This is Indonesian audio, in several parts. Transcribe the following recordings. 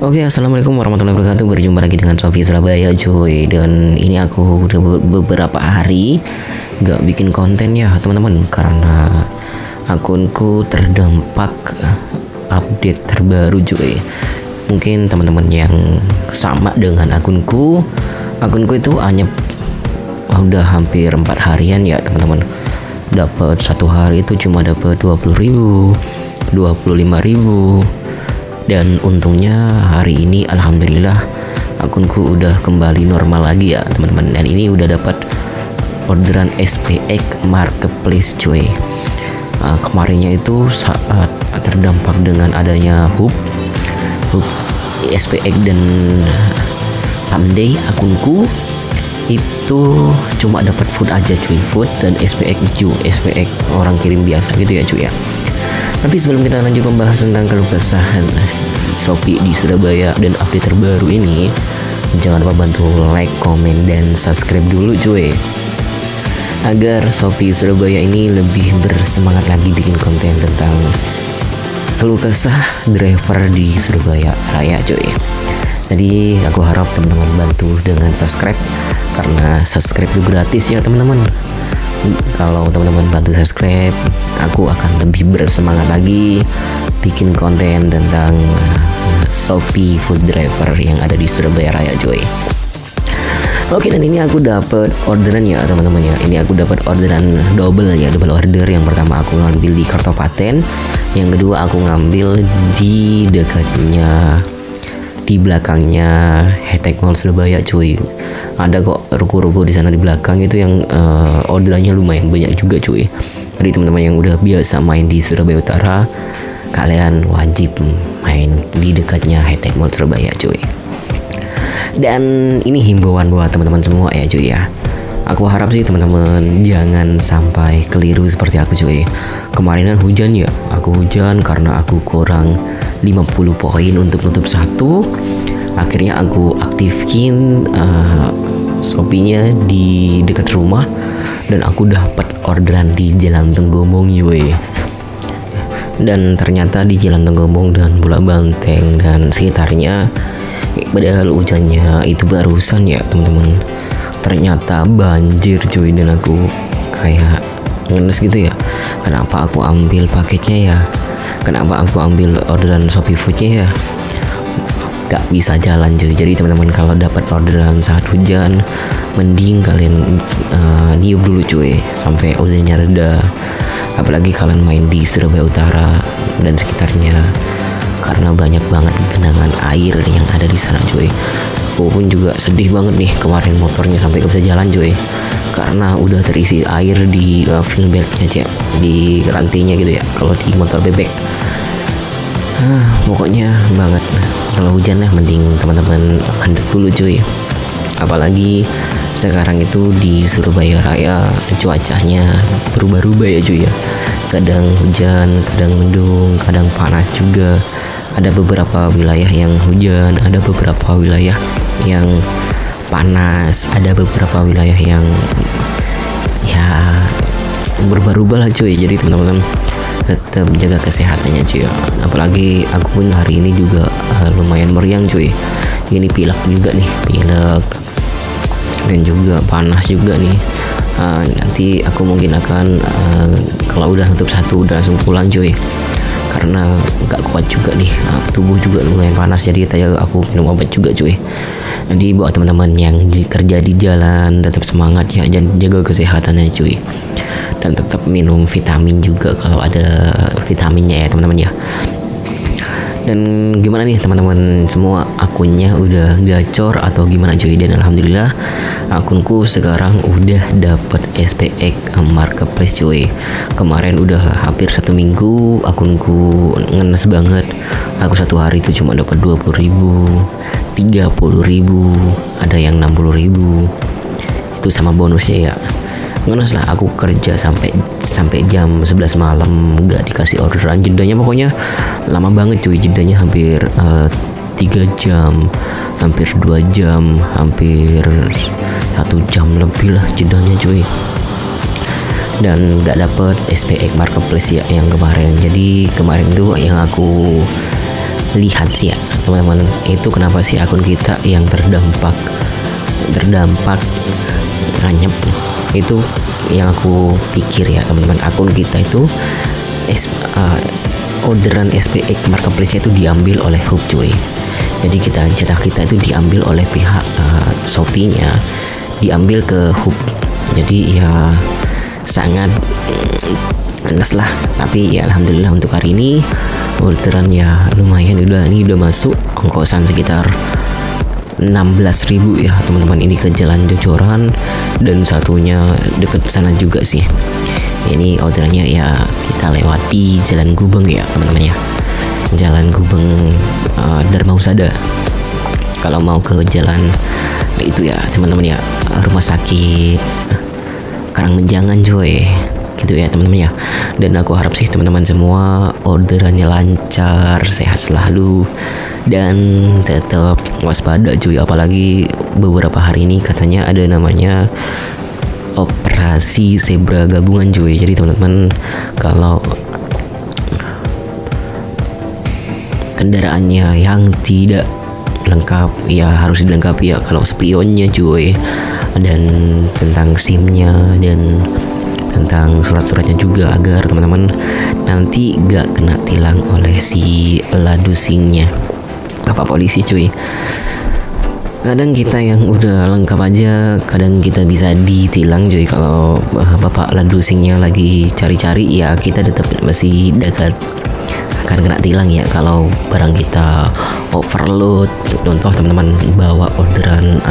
Oke, assalamualaikum warahmatullahi wabarakatuh. Berjumpa lagi dengan Shopee Surabaya, cuy. Dan ini aku udah beberapa hari gak bikin konten ya, teman-teman, karena akunku terdampak update terbaru, cuy. Mungkin teman-teman yang sama dengan akunku itu hanya udah hampir 4 harian ya, teman-teman. Dapat satu hari itu cuma dapat 20.000, 25.000. Dan untungnya hari ini alhamdulillah akunku udah kembali normal lagi ya, teman-teman. Dan ini udah dapat orderan SPX Marketplace, cuy. Kemarinnya itu saat terdampak dengan adanya hub SPX dan Sunday, akunku itu cuma dapat food aja, cuy. Food dan SPX hijau, SPX orang kirim biasa gitu ya, cuy ya. Tapi sebelum kita lanjut membahas tentang keluh kesahan Shopee di Surabaya dan update terbaru ini, jangan lupa bantu like, komen, dan subscribe dulu, cuy, agar Shopee Surabaya ini lebih bersemangat lagi bikin konten tentang keluh kesah driver di Surabaya Raya, cuy. Jadi aku harap teman-teman bantu dengan subscribe, karena subscribe itu gratis ya, teman-teman. Kalau teman-teman bantu subscribe, aku akan lebih bersemangat lagi bikin konten tentang Shopee food driver yang ada di Surabaya Raya, cuy. Oke, dan ini aku dapat orderan ya, teman-teman ya. Ini aku dapat orderan double ya, double order. Yang pertama aku ngambil di Kertopaten, yang kedua aku ngambil di dekatnya, di belakangnya Hightech Mall Surabaya, cuy. Ada kok ruko-ruko di sana di belakang itu yang orderannya lumayan banyak juga, cuy. Jadi teman-teman yang udah biasa main di Surabaya Utara, kalian wajib main di dekatnya Hightech Mall Surabaya, cuy. Dan ini himbauan buat teman-teman semua ya, cuy ya. Aku harap sih teman-teman jangan sampai keliru seperti aku, cuy. Kemarin kan hujan ya, aku hujan karena aku kurang 50 poin untuk nutup satu. Akhirnya aku aktifin Shopee-nya di dekat rumah, dan aku dapat orderan di Jalan Tenggomong, cuy. Dan ternyata di Jalan Tenggomong dan Bulak Banteng dan sekitarnya, padahal hujannya itu barusan ya, teman-teman, ternyata banjir, cuy. Dan aku kayak ngenes gitu ya, kenapa aku ambil paketnya ya, kenapa aku ambil orderan Shopee Food-nya ya, gak bisa jalan, cuy. Jadi teman-teman kalau dapat orderan saat hujan, mending kalian niup dulu, cuy, sampai hujannya reda. Apalagi kalian main di Surabaya Utara dan sekitarnya, karena banyak banget genangan air yang ada di sana, cuy. Aku pun juga sedih banget nih, kemarin motornya sampai gak bisa jalan, cuy, karena udah terisi air di film beltnya, cek, di rantainya gitu ya, kalau di motor bebek. Pokoknya banget. Kalau hujan lah mending teman-teman handuk dulu, cuy. Apalagi sekarang itu di Surabaya Raya cuacanya berubah-ubah ya, cuy ya. Kadang hujan, kadang mendung, kadang panas juga. Ada beberapa wilayah yang hujan, ada beberapa wilayah yang panas, ada beberapa wilayah yang ya berubah-ubah lah, cuy. Jadi teman-teman tetap jaga kesehatannya, cuy. Apalagi aku pun hari ini juga lumayan meriang, cuy. Ini pilek juga nih, pilek, dan juga panas juga nih. Nanti aku mungkin akan kalau udah nutup satu udah langsung pulang, cuy, karena gak kuat juga nih, tubuh juga lumayan panas. Jadi tadi aku minum obat juga, cuy. Jadi buat teman-teman yang kerja di jalan, tetap semangat ya, dan jaga kesehatannya, cuy. Dan tetap minum vitamin juga kalau ada vitaminnya ya, teman-teman ya. Dan gimana nih teman-teman semua, akunnya udah gacor atau gimana, cuy? Dan alhamdulillah akunku sekarang udah dapat SPX Marketplace, cuy. Kemarin udah hampir 1 minggu akunku ngenes banget. Aku satu hari itu cuma dapat 20.000, 30.000, ada yang 60.000. Itu sama bonusnya ya. Ngenes lah, aku kerja sampai jam 11 malam nggak dikasih orderan. Jedanya pokoknya lama banget, cuy. Jedanya hampir 3 jam, hampir 2 jam, hampir 1 jam lebih lah jedanya, cuy. Dan nggak dapet SPX Marketplace ya yang kemarin. Jadi kemarin tuh yang aku lihat sih ya teman-teman, itu kenapa sih akun kita yang terdampak anyep. Itu yang aku pikir ya teman-teman, akun kita itu orderan SPX marketplace itu diambil oleh Hub cuy. Jadi jatah kita itu diambil oleh pihak Shopee-nya, diambil ke Hub. Jadi ya sangat panas lah. Tapi ya alhamdulillah untuk hari ini orderan ya lumayan, udah masuk ongkosan sekitar 16.000 ya teman-teman. Ini ke Jalan Jojoran dan satunya deket sana juga sih. Ini orderannya ya kita lewati Jalan Gubeng ya teman-teman ya, Jalan Gubeng Dharma Husada. Kalau mau ke jalan itu ya teman-teman ya, rumah sakit Karangmenjangan coy gitu ya teman-teman ya. Dan aku harap sih teman-teman semua orderannya lancar, sehat selalu, dan tetap waspada cuy. Apalagi beberapa hari ini katanya ada namanya operasi zebra gabungan cuy. Jadi teman-teman kalau kendaraannya yang tidak lengkap ya harus dilengkapi ya, kalau spionnya cuy, dan tentang SIM-nya dan tentang surat-suratnya juga, agar teman-teman nanti gak kena tilang oleh si ladusingnya bapak polisi cuy. Kadang kita yang udah lengkap aja kadang kita bisa ditilang cuy. Kalau bapak ladusingnya lagi cari-cari ya kita tetap masih dekat akan kena tilang ya kalau barang kita overload. Contoh teman-teman bawa orderan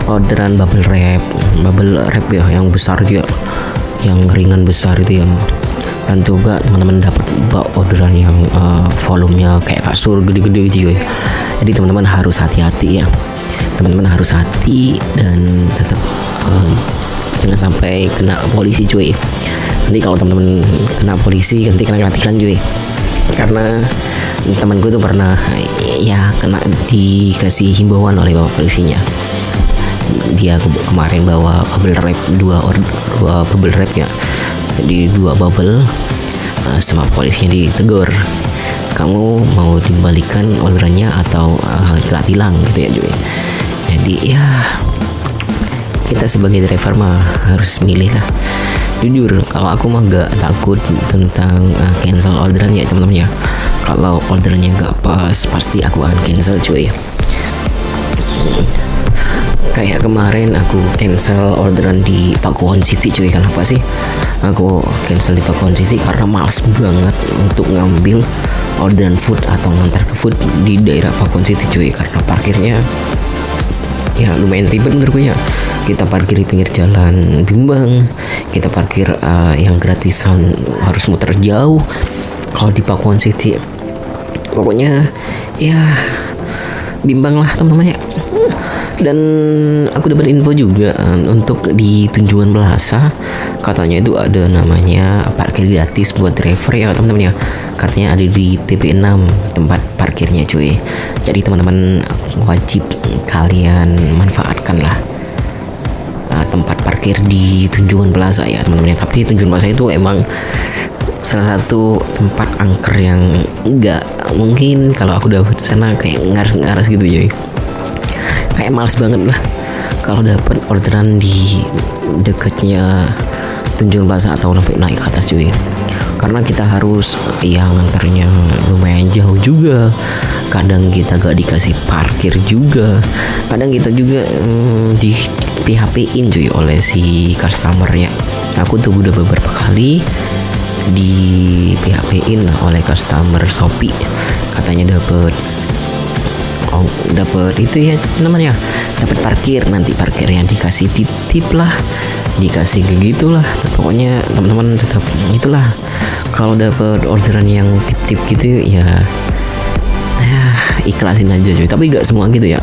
orderan bubble wrap ya, yang besar juga, yang ringan besar itu ya. Dan juga teman-teman dapat orderan yang volumenya kayak kasur gede-gede gitu ya. Jadi teman-teman harus hati-hati ya. Teman-teman harus hati dan tetap jangan sampai kena polisi cuy. Nanti kalau teman-teman kena polisi nanti kena tilang cuy. Karena temanku tuh pernah ya kena dikasih himbauan oleh bapak polisinya. Dia kemarin bawa bubble wrap dua bubble wrap ya, jadi 2 bubble, sama polisinya ditegur, kamu mau dikembalikan orderannya atau kena tilang gitu ya cuy. Jadi ya kita sebagai driver mah harus milih lah. Jujur kalau aku mah gak takut tentang cancel orderan ya teman-teman ya. Kalau orderannya gak pas pasti aku akan cancel cuy. Kayak kemarin aku cancel orderan di Pakuwon City cuy. Kenapa sih aku cancel di Pakuwon City? Karena males banget untuk ngambil orderan food atau ngantar ke food di daerah Pakuwon City cuy. Karena parkirnya ya lumayan ribet menurutku ya. Kita parkir di pinggir jalan bimbang, kita parkir yang gratisan harus muter jauh. Kalau di Pakuwon City pokoknya ya bimbang lah teman-teman ya. Dan aku dapat info juga untuk di Tunjungan Plaza katanya itu ada namanya parkir gratis buat driver ya teman-teman ya. Katanya ada di TP6 tempat parkirnya cuy. Jadi teman-teman wajib kalian manfaatkan lah tempat parkir di Tunjungan Plaza ya teman-teman ya. Tapi Tunjungan Plaza itu emang salah satu tempat angker yang enggak mungkin kalau aku udah di sana kayak ngaras gitu cuy. Kayak males banget lah kalau dapat orderan di dekatnya Tunjungan Plaza atau sampai naik ke atas cuy. Karena kita harus yang nganternya lumayan jauh juga. Kadang kita gak dikasih parkir juga. Kadang kita juga di PHP-in cuy oleh si customernya. Aku tuh udah beberapa kali di PHP-in oleh customer Shopee. Katanya dapat itu ya namanya, dapat parkir, nanti parkirnya dikasih tip lah, dikasih gitulah. Pokoknya teman-teman tetap itulah, kalau dapat orderan yang tip gitu ya ikhlasin aja cuy. Tapi gak semua gitu ya,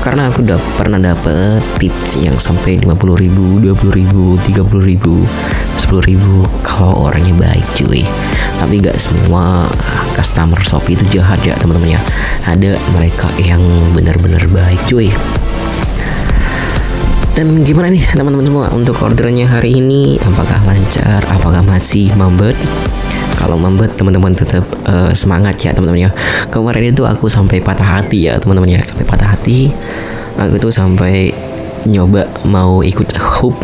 karena aku udah pernah dapet tips yang sampai 50.000, 20.000, 30.000, 10.000 kalau orangnya baik cuy. Tapi gak semua customer Shopee itu jahat ya teman-teman ya. Ada mereka yang benar-benar baik cuy. Dan gimana nih teman-teman semua untuk orderannya hari ini? Apakah lancar? Apakah masih mampet? kalau membuat teman-teman tetap semangat ya teman-teman ya. Kemarin itu aku sampai patah hati ya teman-teman ya, sampai patah hati. Aku tuh sampai nyoba mau ikut hub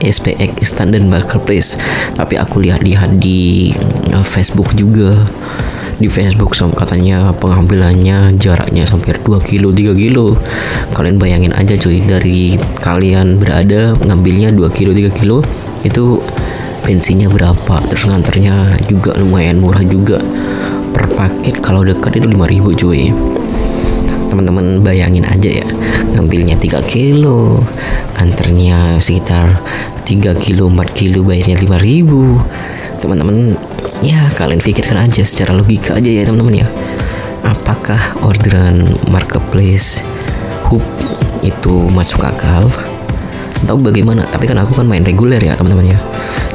SPX Standard Marketplace, tapi aku lihat-lihat di Facebook juga. Di Facebook katanya pengambilannya jaraknya sampai 2 kilo 3 kilo. Kalian bayangin aja cuy, dari kalian berada ngambilnya 2 kilo 3 kilo itu bensinnya berapa, terus nganternya juga lumayan murah juga. Per paket kalau dekat itu 5.000 cuy. Teman-teman bayangin aja ya, ngambilnya 3 kilo, nganternya sekitar 3 kilo 4 kilo, bayarnya 5.000. Teman-teman ya kalian pikirkan aja secara logika aja ya teman-teman ya, apakah orderan marketplace hub itu masuk akal atau bagaimana? Tapi kan aku kan main reguler ya teman-teman ya,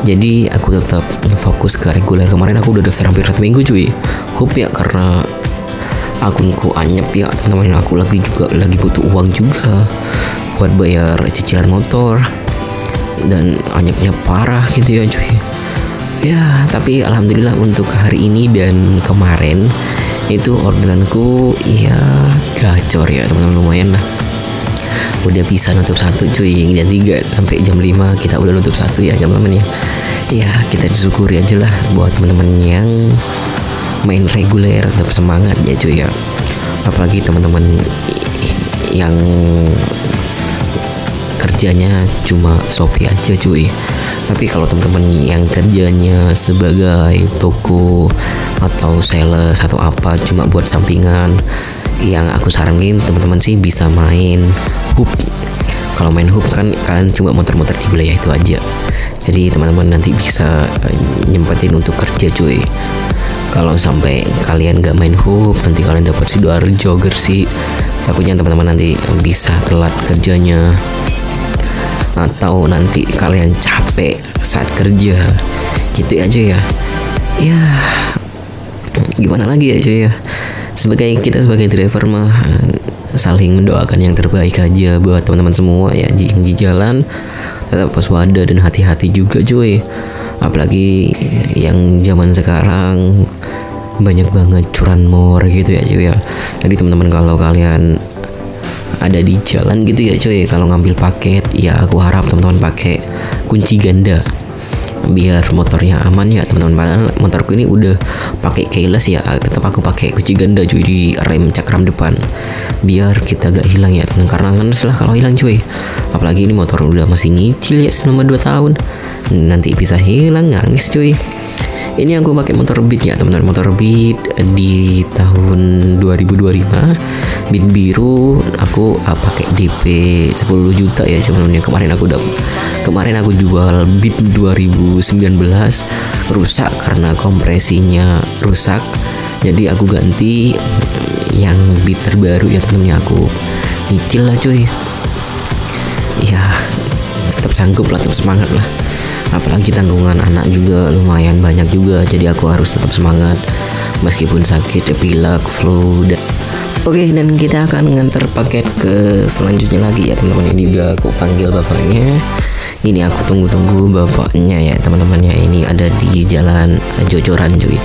jadi aku tetap fokus ke reguler. Kemarin aku udah daftar hampir 1 minggu cuy hub ya, karena akunku anyep ya teman-teman. Aku lagi butuh uang juga buat bayar cicilan motor, dan anyepnya parah gitu ya cuy. Ya, tapi alhamdulillah untuk hari ini dan kemarin itu orderanku ya gacor ya teman-teman, lumayan lah. Udah bisa nutup 1 cuy, jam 3 sampai jam 5 kita udah nutup 1 ya teman-teman ya. Ya, kita disyukuri aja lah buat teman-teman yang main reguler, tetap semangat ya cuy ya. Apalagi teman-teman yang kerjanya cuma Shopee aja cuy. Tapi kalau teman-teman yang kerjanya sebagai toko atau sales atau apa cuma buat sampingan, yang aku saranin teman-teman sih bisa main hub. Kalau main hub kan kalian cuma muter-muter di wilayah itu aja, jadi teman-teman nanti bisa nyempetin untuk kerja cuy. Kalau sampai kalian gak main hub, nanti kalian dapat Sidoarjo, Gresik, takutnya teman-teman nanti bisa telat kerjanya, atau nanti kalian capek saat kerja gitu aja ya. Ya gimana lagi ya cuy ya, sebagai driver mah saling mendoakan yang terbaik aja buat teman-teman semua ya. Yang di jalan tetap waspada dan hati-hati juga cuy, apalagi yang zaman sekarang banyak banget curanmor gitu ya cuy ya. Jadi teman-teman kalau kalian ada di jalan gitu ya cuy, kalau ngambil paket ya aku harap teman-teman pakai kunci ganda biar motornya aman ya teman-teman. Padahal motorku ini udah pakai keyless ya, tetap aku pakai kunci ganda cuy di rem cakram depan biar kita gak hilang ya teman, karena kan setelah kalau hilang cuy, apalagi ini motor udah masih nyicil ya selama 2 tahun, nanti bisa hilang nangis cuy. Ini aku pakai motor Beat ya teman-teman, motor Beat di tahun 2025, Beat biru. Aku pakai DP 10 juta ya sebenarnya. Kemarin aku jual Beat 2019 rusak karena kompresinya rusak, jadi aku ganti yang Beat terbaru ya teman-teman. Aku nyicil lah cuy, ya tetap sanggup lah, tetap semangat lah. Apalagi tanggungan anak juga lumayan banyak juga, jadi aku harus tetap semangat meskipun sakit, pilek, flu. Oke, dan kita akan nganter paket ke selanjutnya lagi ya teman-teman. Ini udah aku panggil bapaknya, ini aku tunggu-tunggu bapaknya ya teman-teman ya. Ini ada di jalan Jojoran cuy,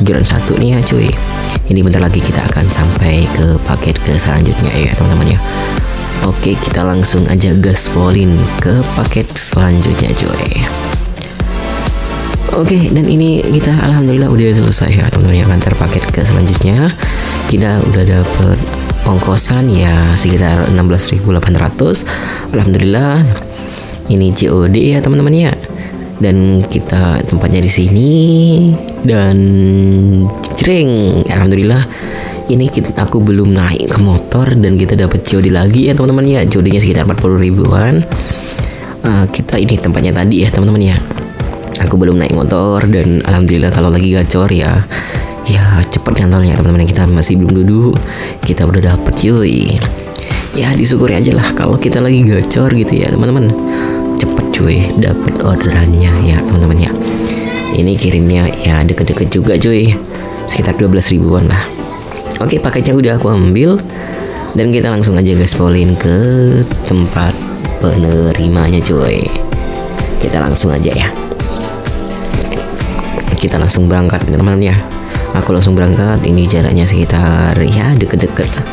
Jojoran 1 nih ya cuy. Ini bentar lagi kita akan sampai ke paket ke selanjutnya ya teman-teman ya. Oke, kita langsung aja gaspolin ke paket selanjutnya cuy. Oke, dan ini kita alhamdulillah udah selesai ya teman-teman yang antar paket ke selanjutnya. Kita udah dapet ongkosan ya sekitar 16.800. Alhamdulillah ini COD ya teman-teman ya. Dan kita tempatnya di sini dan jreng. Alhamdulillah ini aku belum naik ke motor dan kita dapat COD lagi ya teman-teman ya. COD-nya sekitar 40 ribuan. Kita ini tempatnya tadi ya teman-teman ya. Aku belum naik motor dan alhamdulillah kalau lagi gacor ya cepet nyantolnya teman-teman. Kita masih belum duduk, kita udah dapet cuy. Ya disyukuri aja lah kalau kita lagi gacor gitu ya teman-teman. Cepet cuy dapet orderannya ya teman-teman ya. Ini kirimnya ya deket-deket juga cuy, sekitar 12 ribuan lah. Oke, paketnya udah aku ambil dan kita langsung aja gaspolin ke tempat penerimanya cuy. Kita langsung aja ya. kita langsung berangkat teman-teman ya. Aku langsung berangkat. Ini jaraknya sekitar ya deket-deket lah,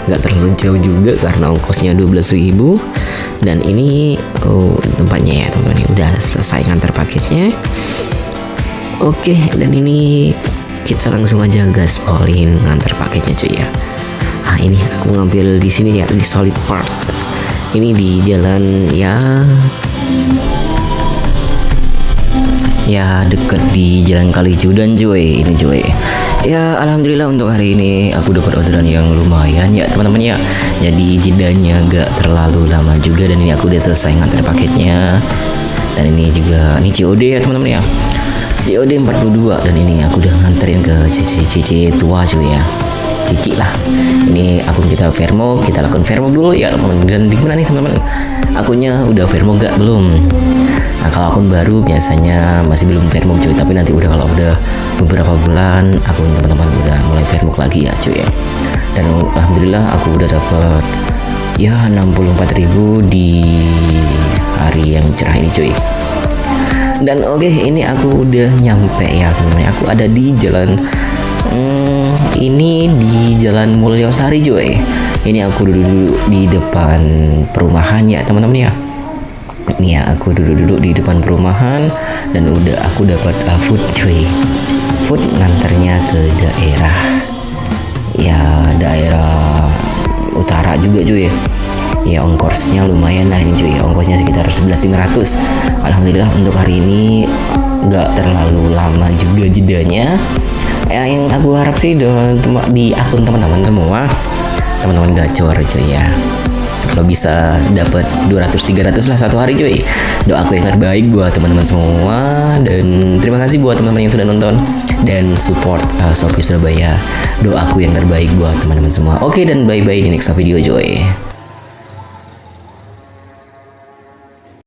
nggak terlalu jauh juga karena ongkosnya 12.000. Dan ini tempatnya ya teman-teman, udah selesai ngantar paketnya. Oke, dan ini kita langsung aja gaspolin ngantar paketnya cuy ya. Ini aku ngambil di sini ya, di Solid Part. Ini di jalan ya deket di Jalan Kalijudan cuy. Ini cuy. Ya alhamdulillah untuk hari ini aku dapat orderan yang lumayan ya teman-teman ya. Jadi jedanya gak terlalu lama juga, dan ini aku udah selesai ngantar paketnya. Dan ini juga ini COD ya teman-teman ya. COD 42, dan ini aku udah nganterin ke cici tua cuy ya. Cici lah. Ini akun kita Vermo, kita lakukan Vermo dulu ya teman-teman. Dan di mana nih teman-teman? Akunnya udah Vermo gak? Belum. Nah kalau akun baru biasanya masih belum Vermo cuy, tapi nanti udah kalau udah beberapa bulan akun teman-teman udah mulai Vermo lagi ya cuy ya. Dan alhamdulillah aku udah dapet ya 64.000 di hari yang cerah ini cuy. Dan oke, ini aku udah nyampe ya teman-teman. Aku ada di jalan ini di Jalan Mulyosari cuy. Ini aku duduk di depan perumahan ya teman-teman ya. Ini ya aku duduk di depan perumahan, dan udah aku dapat food cuy. Food nganternya ke daerah utara juga cuy. Ya ongkosnya lumayan lah ini cuy. Ongkosnya sekitar 11.500. Alhamdulillah untuk hari ini nggak terlalu lama juga jedanya. Yang aku harap sih di akun teman-teman semua, teman-teman gacor cuy ya, kalau bisa dapat 200-300 lah satu hari cuy. Doaku yang terbaik buat teman-teman semua, dan terima kasih buat teman-teman yang sudah nonton dan support Shopee Surabaya. Doaku yang terbaik buat teman-teman semua. Oke, dan bye-bye di next video cuy.